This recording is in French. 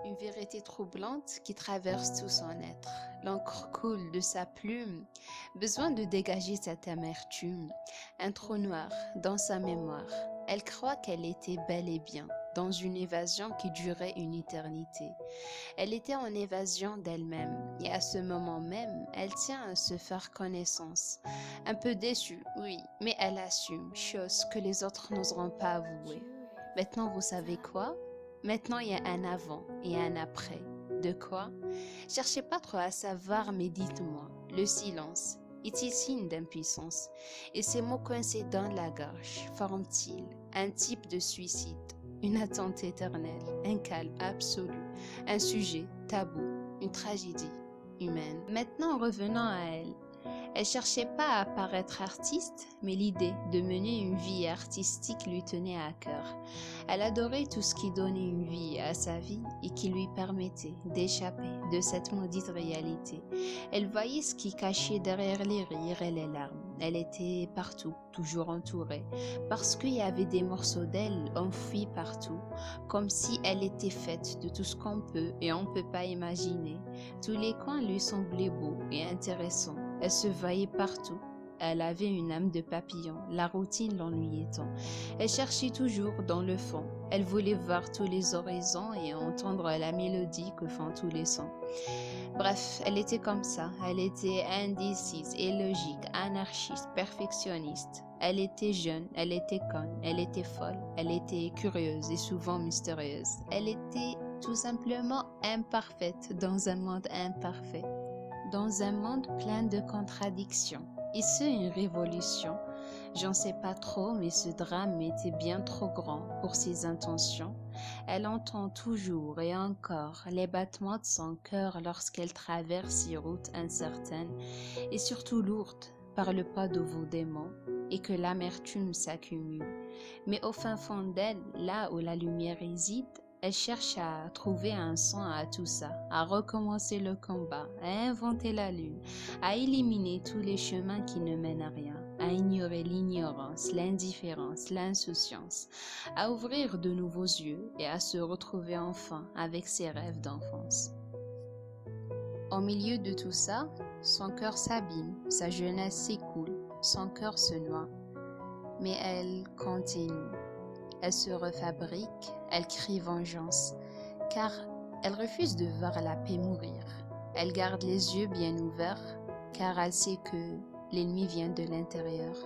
Une vérité troublante qui traverse tout son être. L'encre coule de sa plume, besoin de dégager cette amertume. Un trou noir dans sa mémoire. Elle croit qu'elle était bel et bien dans une évasion qui durait une éternité. Elle était en évasion d'elle-même et à ce moment même, elle tient à se faire connaissance. Un peu déçue, oui, mais elle assume, chose que les autres n'oseront pas avouer. Maintenant, vous savez quoi? Maintenant, il y a un avant et un après. De quoi? Cherchez pas trop à savoir, mais dites-moi. Le silence est-il signe d'impuissance? Et ces mots coincés dans la gorge forment-ils un type de suicide? Une attente éternelle, un calme absolu, un sujet tabou, une tragédie humaine. Maintenant, revenons à elle. Elle cherchait pas à paraître artiste, mais l'idée de mener une vie artistique lui tenait à cœur. Elle adorait tout ce qui donnait une vie à sa vie et qui lui permettait d'échapper de cette maudite réalité. Elle voyait ce qui cachait derrière les rires et les larmes. Elle était partout, toujours entourée, parce qu'il y avait des morceaux d'elle enfouis partout, comme si elle était faite de tout ce qu'on peut et on ne peut pas imaginer. Tous les coins lui semblaient beaux et intéressants. Elle se voyait partout. Elle avait une âme de papillon, la routine l'ennuyait tant. Elle cherchait toujours dans le fond. Elle voulait voir tous les horizons et entendre la mélodie que font tous les sons. Bref, elle était comme ça. Elle était indécise, illogique, anarchiste, perfectionniste. Elle était jeune, elle était conne, elle était folle, elle était curieuse et souvent mystérieuse. Elle était tout simplement imparfaite dans un monde imparfait. Dans un monde plein de contradictions. Et c'est une révolution. J'en sais pas trop, mais ce drame était bien trop grand pour ses intentions. Elle entend toujours et encore les battements de son cœur lorsqu'elle traverse ces routes incertaines et surtout lourdes par le pas de vos démons et que l'amertume s'accumule. Mais au fin fond d'elle, là où la lumière réside, elle cherche à trouver un sens à tout ça, à recommencer le combat, à inventer la lune, à éliminer tous les chemins qui ne mènent à rien, à ignorer l'ignorance, l'indifférence, l'insouciance, à ouvrir de nouveaux yeux et à se retrouver enfin avec ses rêves d'enfance. Au milieu de tout ça, son cœur s'abîme, sa jeunesse s'écoule, son cœur se noie. Mais elle continue. Elle se refabrique, elle crie vengeance, car elle refuse de voir la paix mourir. Elle garde les yeux bien ouverts, car elle sait que l'ennemi vient de l'intérieur.